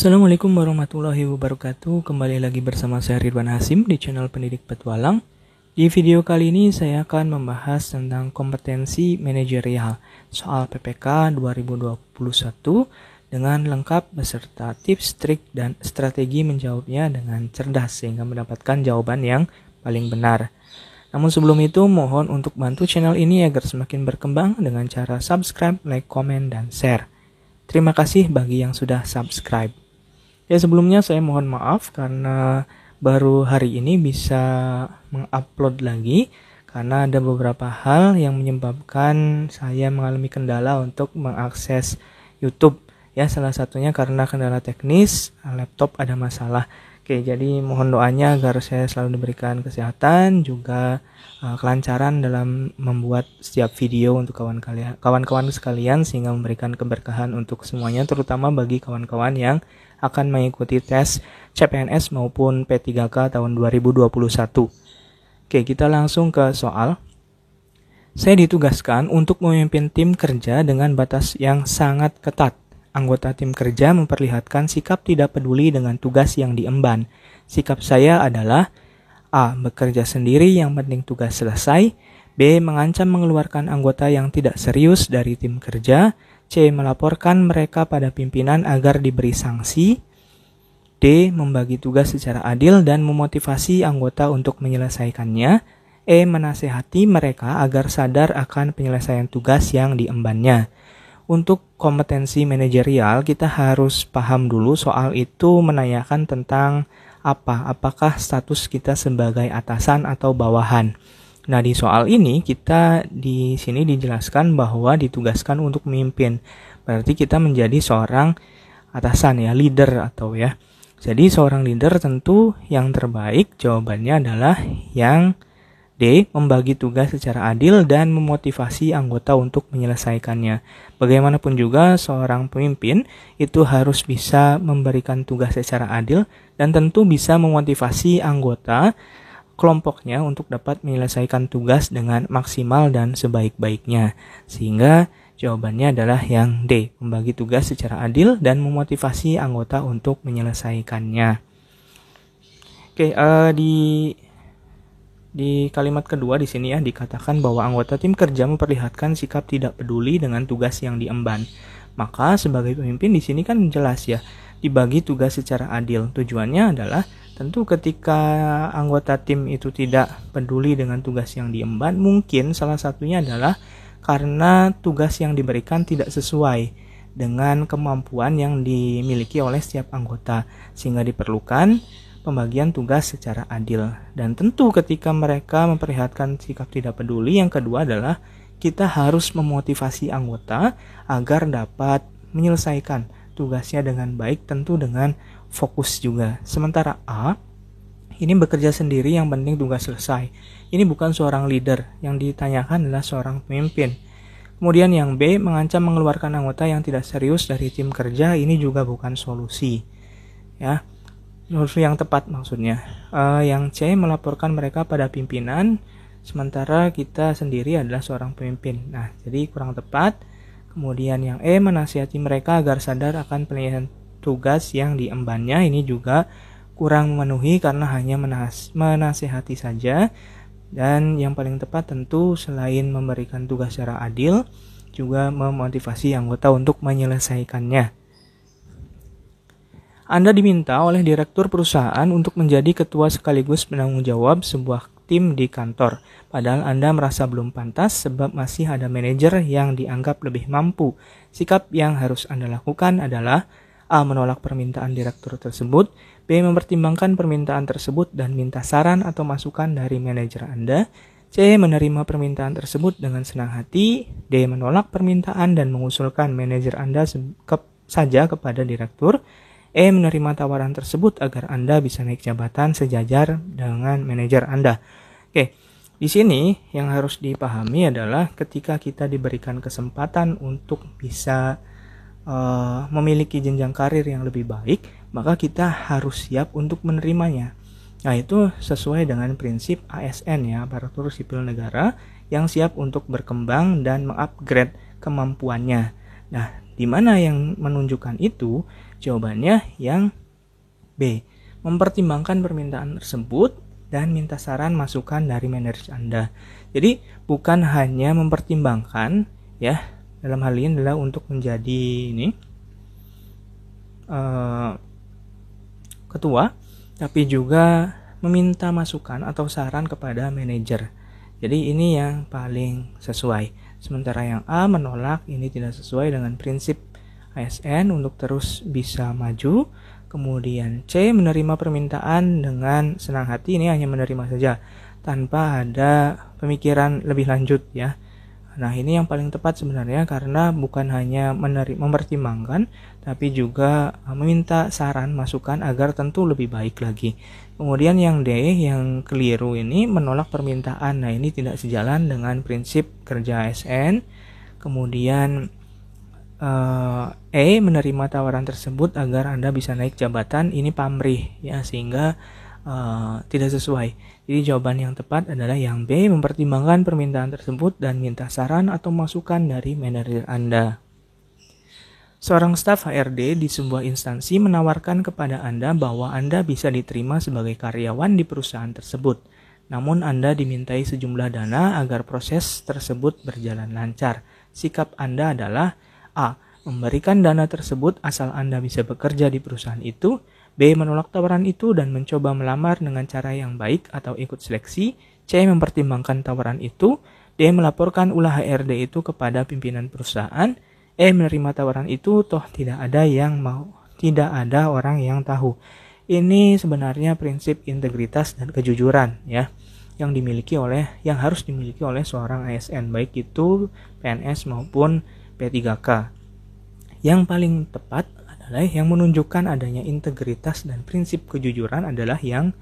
Assalamualaikum warahmatullahi wabarakatuh. Kembali lagi bersama saya Ridwan Hasim di channel Pendidik Petualang. Di video kali ini saya akan membahas tentang kompetensi manajerial soal PPK 2021 dengan lengkap beserta tips, trik, dan strategi menjawabnya dengan cerdas sehingga mendapatkan jawaban yang paling benar. Namun sebelum itu mohon untuk bantu channel ini agar semakin berkembang dengan cara subscribe, like, komen, dan share. Terima kasih bagi yang sudah subscribe. Ya, sebelumnya saya mohon maaf karena baru hari ini bisa mengupload lagi karena ada beberapa hal yang menyebabkan saya mengalami kendala untuk mengakses YouTube. Ya, salah satunya karena kendala teknis, laptop ada masalah. Oke, jadi mohon doanya agar saya selalu diberikan kesehatan, juga kelancaran dalam membuat setiap video untuk kawan-kawan sekalian sehingga memberikan keberkahan untuk semuanya, terutama bagi kawan-kawan yang akan mengikuti tes CPNS maupun P3K tahun 2021. Oke, kita langsung ke soal. Saya ditugaskan untuk memimpin tim kerja dengan batas yang sangat ketat. Anggota tim kerja memperlihatkan sikap tidak peduli dengan tugas yang diemban. Sikap saya adalah A. Bekerja sendiri yang penting tugas selesai. B. Mengancam mengeluarkan anggota yang tidak serius dari tim kerja. C. Melaporkan mereka pada pimpinan agar diberi sanksi. D. Membagi tugas secara adil dan memotivasi anggota untuk menyelesaikannya. E. Menasehati mereka agar sadar akan penyelesaian tugas yang diembannya. Untuk kompetensi manajerial, kita harus paham dulu soal itu menanyakan tentang apakah status kita sebagai atasan atau bawahan. Nah, di soal ini kita di sini dijelaskan bahwa ditugaskan untuk memimpin. Berarti kita menjadi seorang atasan ya, leader atau ya. Jadi seorang leader tentu yang terbaik jawabannya adalah yang D. Membagi tugas secara adil dan memotivasi anggota untuk menyelesaikannya. Bagaimanapun juga seorang pemimpin itu harus bisa memberikan tugas secara adil dan tentu bisa memotivasi anggota kelompoknya untuk dapat menyelesaikan tugas dengan maksimal dan sebaik-baiknya. Sehingga jawabannya adalah yang D. Membagi tugas secara adil dan memotivasi anggota untuk menyelesaikannya. Oke, di kalimat kedua di sini ya dikatakan bahwa anggota tim kerja memperlihatkan sikap tidak peduli dengan tugas yang diemban. Maka sebagai pemimpin di sini kan jelas ya, dibagi tugas secara adil. Tujuannya adalah tentu ketika anggota tim itu tidak peduli dengan tugas yang diemban, mungkin salah satunya adalah karena tugas yang diberikan tidak sesuai dengan kemampuan yang dimiliki oleh setiap anggota, sehingga diperlukan pembagian tugas secara adil. Dan tentu ketika mereka memperlihatkan sikap tidak peduli, yang kedua adalah kita harus memotivasi anggota agar dapat menyelesaikan tugasnya dengan baik, tentu dengan fokus juga. Sementara A, ini bekerja sendiri yang penting tugas selesai. Ini bukan seorang leader, yang ditanyakan adalah seorang pemimpin. Kemudian yang B, mengancam mengeluarkan anggota yang tidak serius dari tim kerja, ini juga bukan solusi. Ya, solusi yang tepat maksudnya. Yang C, melaporkan mereka pada pimpinan, sementara kita sendiri adalah seorang pemimpin. Nah, jadi kurang tepat. Kemudian yang E, menasihati mereka agar sadar akan penyelesaian tugas yang diembannya, ini juga kurang memenuhi karena hanya menasihati saja. Dan yang paling tepat tentu selain memberikan tugas secara adil, juga memotivasi anggota untuk menyelesaikannya. Anda diminta oleh direktur perusahaan untuk menjadi ketua sekaligus penanggung jawab sebuah tim di kantor. Padahal Anda merasa belum pantas sebab masih ada manajer yang dianggap lebih mampu. Sikap yang harus Anda lakukan adalah A. Menolak permintaan direktur tersebut. B. Mempertimbangkan permintaan tersebut dan minta saran atau masukan dari manajer Anda. C. Menerima permintaan tersebut dengan senang hati. D. Menolak permintaan dan mengusulkan manajer Anda saja kepada direktur. E. Menerima tawaran tersebut agar Anda bisa naik jabatan sejajar dengan manajer Anda. Oke, di sini yang harus dipahami adalah ketika kita diberikan kesempatan untuk bisa memiliki jenjang karir yang lebih baik, maka kita harus siap untuk menerimanya. Nah, itu sesuai dengan prinsip ASN ya, aparatur sipil negara, yang siap untuk berkembang dan mengupgrade kemampuannya. Nah, di mana yang menunjukkan itu? Jawabannya yang B. Mempertimbangkan permintaan tersebut dan minta saran masukan dari manajer Anda. Jadi bukan hanya mempertimbangkan ya, dalam hal ini adalah untuk menjadi ketua, tapi juga meminta masukan atau saran kepada manajer. Jadi ini yang paling sesuai. Sementara yang A menolak, ini tidak sesuai dengan prinsip ASN untuk terus bisa maju. Kemudian C menerima permintaan dengan senang hati, ini hanya menerima saja tanpa ada pemikiran lebih lanjut ya. Nah ini yang paling tepat sebenarnya, karena bukan hanya mempertimbangkan, tapi juga meminta saran masukan agar tentu lebih baik lagi. Kemudian yang D, yang keliru ini menolak permintaan. Nah ini tidak sejalan dengan prinsip kerja ASN. Kemudian E menerima tawaran tersebut agar Anda bisa naik jabatan, ini pamrih ya, sehingga tidak sesuai. Jadi jawaban yang tepat adalah yang B, mempertimbangkan permintaan tersebut dan minta saran atau masukan dari manajer Anda. Seorang staf HRD di sebuah instansi menawarkan kepada Anda bahwa Anda bisa diterima sebagai karyawan di perusahaan tersebut. Namun Anda dimintai sejumlah dana agar proses tersebut berjalan lancar. Sikap Anda adalah A. Memberikan dana tersebut asal Anda bisa bekerja di perusahaan itu. B. Menolak tawaran itu dan mencoba melamar dengan cara yang baik atau ikut seleksi. C. Mempertimbangkan tawaran itu. D. Melaporkan ulah HRD itu kepada pimpinan perusahaan. E. Menerima tawaran itu, toh tidak ada orang yang tahu. Ini sebenarnya prinsip integritas dan kejujuran ya, yang harus dimiliki oleh seorang ASN, baik itu PNS maupun P3K. Yang paling tepat adalah yang menunjukkan adanya integritas dan prinsip kejujuran adalah yang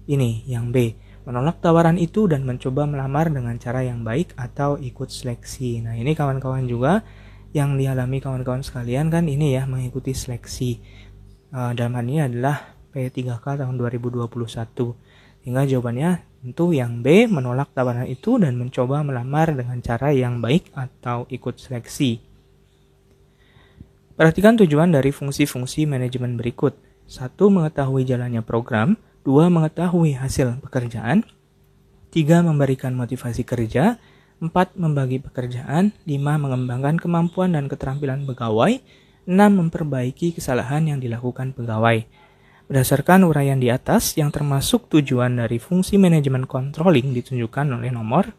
ini, yang B. Menolak tawaran itu dan mencoba melamar dengan cara yang baik atau ikut seleksi. Nah ini kawan-kawan juga yang dialami kawan-kawan sekalian kan ini ya, mengikuti seleksi. Dalam hal ini adalah P3K tahun 2021. Sehingga jawabannya tentu yang B, menolak tawaran itu dan mencoba melamar dengan cara yang baik atau ikut seleksi. Perhatikan tujuan dari fungsi-fungsi manajemen berikut. 1. Mengetahui jalannya program. 2. Mengetahui hasil pekerjaan. 3. Memberikan motivasi kerja. 4. Membagi pekerjaan. 5. Mengembangkan kemampuan dan keterampilan pegawai. 6. Memperbaiki kesalahan yang dilakukan pegawai. Berdasarkan uraian di atas, yang termasuk tujuan dari fungsi manajemen controlling ditunjukkan oleh nomor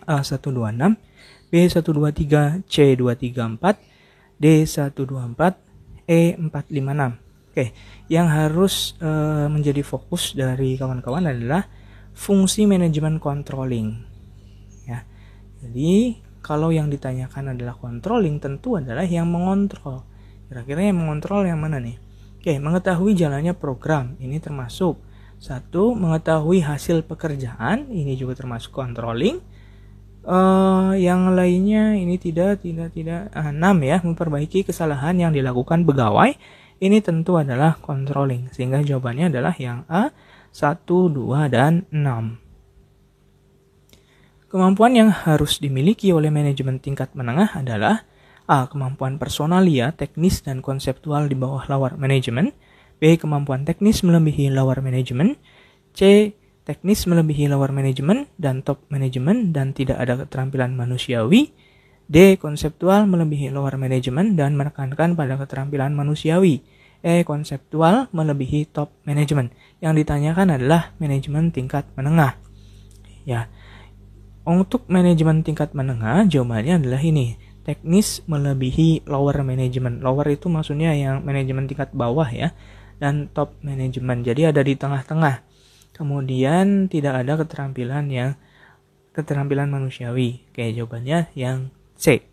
A126, B123, C234, D124, E456. Oke, yang harus menjadi fokus dari kawan-kawan adalah fungsi manajemen controlling. Ya, jadi kalau yang ditanyakan adalah controlling, tentu adalah yang mengontrol. Kira-kira yang mengontrol yang mana nih? Oke, mengetahui jalannya program, ini termasuk 1. Mengetahui hasil pekerjaan, ini juga termasuk controlling. Yang lainnya ini tidak 6 ya, memperbaiki kesalahan yang dilakukan pegawai, ini tentu adalah controlling, sehingga jawabannya adalah yang A, 1, 2, dan 6. Kemampuan yang harus dimiliki oleh manajemen tingkat menengah adalah A. Kemampuan personalia, teknis dan konseptual di bawah lower management. B. Kemampuan teknis melebihi lower management. C. Teknis melebihi lower management dan top management dan tidak ada keterampilan manusiawi. D. Konseptual melebihi lower management dan menekankan pada keterampilan manusiawi. E. Konseptual melebihi top management. Yang ditanyakan adalah manajemen tingkat menengah. Ya, untuk manajemen tingkat menengah jawabannya adalah ini. Teknis melebihi lower management. Lower itu maksudnya yang manajemen tingkat bawah ya. Dan top management. Jadi ada di tengah-tengah. Kemudian tidak ada keterampilan manusiawi. Oke, jawabannya yang C.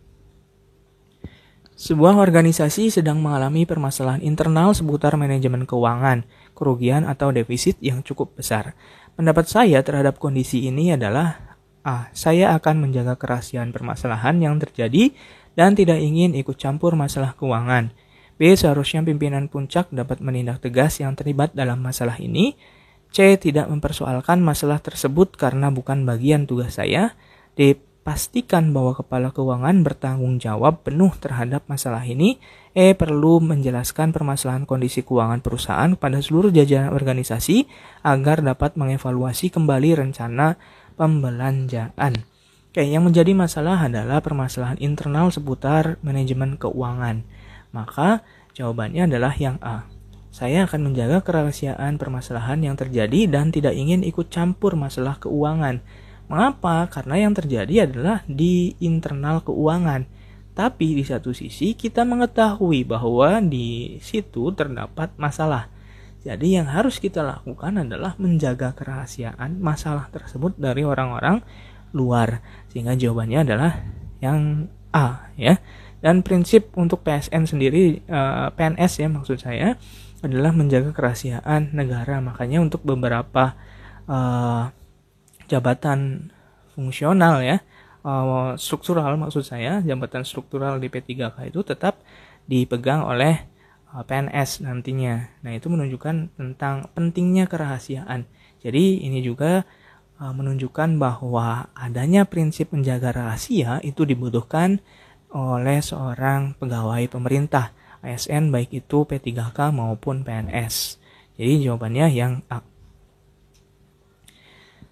Sebuah organisasi sedang mengalami permasalahan internal seputar manajemen keuangan, kerugian atau defisit yang cukup besar. Pendapat saya terhadap kondisi ini adalah A. Saya akan menjaga kerahasiaan permasalahan yang terjadi dan tidak ingin ikut campur masalah keuangan. B. Seharusnya pimpinan puncak dapat menindak tegas yang terlibat dalam masalah ini. C. Tidak mempersoalkan masalah tersebut karena bukan bagian tugas saya. D. pastikan bahwa kepala keuangan bertanggung jawab penuh terhadap masalah ini. E. Perlu menjelaskan permasalahan kondisi keuangan perusahaan pada seluruh jajaran organisasi agar dapat mengevaluasi kembali rencana pembelanjaan. Oke, yang menjadi masalah adalah permasalahan internal seputar manajemen keuangan. Maka jawabannya adalah yang A. Saya akan menjaga kerahasiaan permasalahan yang terjadi dan tidak ingin ikut campur masalah keuangan. Mengapa? Karena yang terjadi adalah di internal keuangan. Tapi di satu sisi kita mengetahui bahwa di situ terdapat masalah. Jadi yang harus kita lakukan adalah menjaga kerahasiaan masalah tersebut dari orang-orang luar. Sehingga jawabannya adalah yang A, ya. Dan prinsip untuk PSN sendiri, PNS ya maksud saya, adalah menjaga kerahasiaan negara. Makanya untuk beberapa jabatan fungsional ya, struktural maksud saya, jabatan struktural di P3K itu tetap dipegang oleh PNS nantinya. Nah, itu menunjukkan tentang pentingnya kerahasiaan. Jadi ini juga menunjukkan bahwa adanya prinsip menjaga rahasia itu dibutuhkan oleh seorang pegawai pemerintah, ASN baik itu P3K maupun PNS. Jadi jawabannya yang A.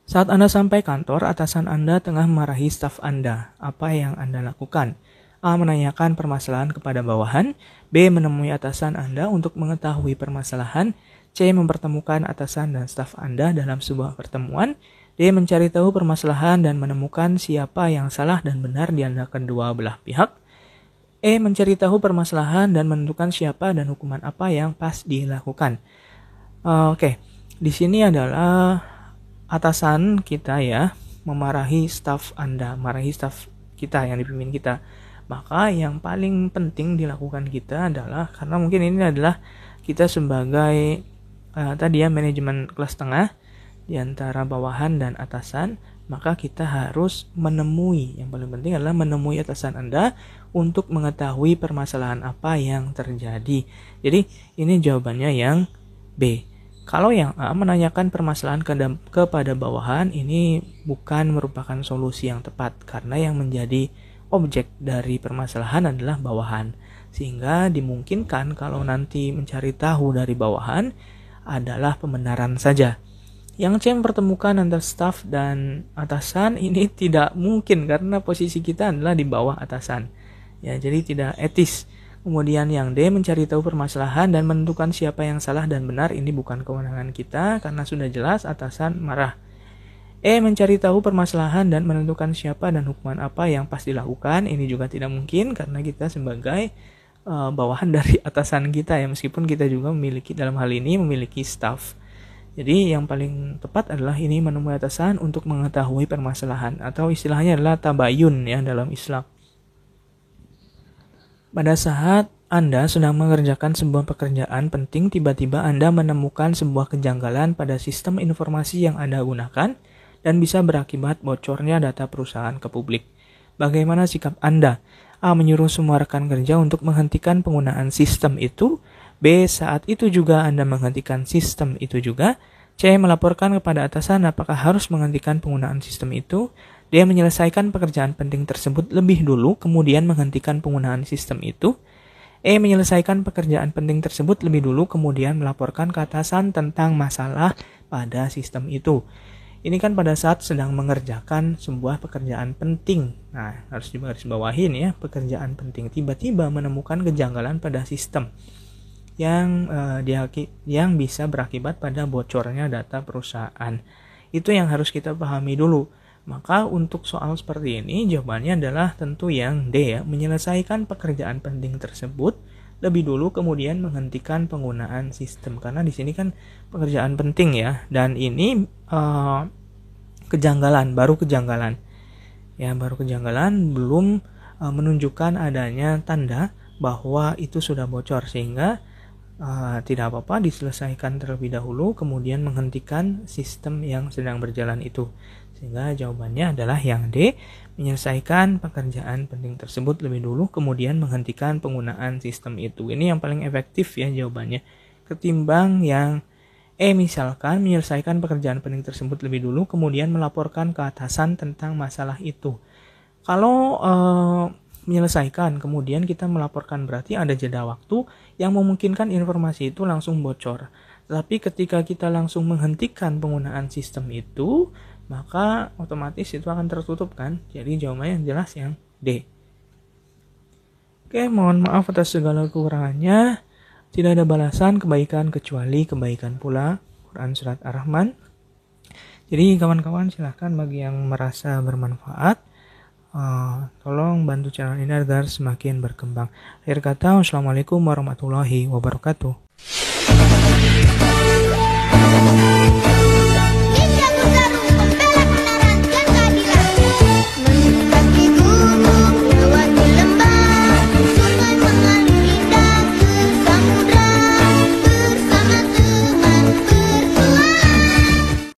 Saat Anda sampai kantor, atasan Anda tengah memarahi staf Anda. Apa yang Anda lakukan? A. Menanyakan permasalahan kepada bawahan. B. Menemui atasan Anda untuk mengetahui permasalahan. C. Mempertemukan atasan dan staf Anda dalam sebuah pertemuan. D. Mencari tahu permasalahan dan menemukan siapa yang salah dan benar di antara kedua belah pihak. E. Mencari tahu permasalahan dan menentukan siapa dan hukuman apa yang pas dilakukan. Oke, di sini adalah atasan kita ya memarahi staf Anda, marahi staf kita yang dipimpin kita. Maka yang paling penting dilakukan kita adalah, karena mungkin ini adalah kita sebagai tadi ya manajemen kelas tengah di antara bawahan dan atasan, maka kita harus menemui, yang paling penting adalah menemui atasan Anda untuk mengetahui permasalahan apa yang terjadi. Jadi ini jawabannya yang B. Kalau yang A, menanyakan permasalahan kepada bawahan, ini bukan merupakan solusi yang tepat karena yang menjadi objek dari permasalahan adalah bawahan. Sehingga dimungkinkan kalau nanti mencari tahu dari bawahan adalah pembenaran saja. Yang C, mempertemukan antara staf dan atasan, ini tidak mungkin karena posisi kita adalah di bawah atasan. Ya, jadi tidak etis. Kemudian yang D, mencari tahu permasalahan dan menentukan siapa yang salah dan benar, ini bukan kewenangan kita karena sudah jelas atasan marah. E, mencari tahu permasalahan dan menentukan siapa dan hukuman apa yang pas dilakukan, ini juga tidak mungkin karena kita sebagai bawahan dari atasan kita ya, meskipun kita juga memiliki dalam hal ini memiliki staff. Jadi yang paling tepat adalah ini menemui atasan untuk mengetahui permasalahan, atau istilahnya adalah tabayun ya dalam Islam. Pada saat Anda sedang mengerjakan sebuah pekerjaan penting, tiba-tiba Anda menemukan sebuah kejanggalan pada sistem informasi yang Anda gunakan dan bisa berakibat bocornya data perusahaan ke publik. Bagaimana sikap Anda? A. Menyuruh semua rekan kerja untuk menghentikan penggunaan sistem itu. B. Saat itu juga Anda menghentikan sistem itu juga. C. Melaporkan kepada atasan apakah harus menghentikan penggunaan sistem itu. D. Menyelesaikan pekerjaan penting tersebut lebih dulu, kemudian menghentikan penggunaan sistem itu. E. Menyelesaikan pekerjaan penting tersebut lebih dulu, kemudian melaporkan ke atasan tentang masalah pada sistem itu. Ini kan pada saat sedang mengerjakan sebuah pekerjaan penting. Nah, harus digarisbawahin ya, pekerjaan penting. Tiba-tiba menemukan kejanggalan pada sistem yang bisa berakibat pada bocornya data perusahaan. Itu yang harus kita pahami dulu. Maka untuk soal seperti ini jawabannya adalah tentu yang D ya, menyelesaikan pekerjaan penting tersebut lebih dulu kemudian menghentikan penggunaan sistem. Karena di sini kan pekerjaan penting ya, dan ini baru kejanggalan. Ya, baru kejanggalan belum menunjukkan adanya tanda bahwa itu sudah bocor, sehingga tidak apa-apa diselesaikan terlebih dahulu kemudian menghentikan sistem yang sedang berjalan itu. Sehingga jawabannya adalah yang D, menyelesaikan pekerjaan penting tersebut lebih dulu kemudian menghentikan penggunaan sistem itu. Ini yang paling efektif ya jawabannya, ketimbang yang E, misalkan menyelesaikan pekerjaan penting tersebut lebih dulu kemudian melaporkan ke atasan tentang masalah itu. Kalau menyelesaikan, kemudian kita melaporkan, berarti ada jeda waktu yang memungkinkan informasi itu langsung bocor. Tapi ketika kita langsung menghentikan penggunaan sistem itu, maka otomatis itu akan tertutup kan. Jadi jawabannya yang jelas yang D. Oke, mohon maaf atas segala kekurangannya. Tidak ada balasan kebaikan kecuali kebaikan pula. Quran Surat Ar-Rahman. Jadi kawan-kawan silahkan bagi yang merasa bermanfaat, tolong bantu channel ini agar semakin berkembang. Akhir kata, wassalamualaikum warahmatullahi wabarakatuh.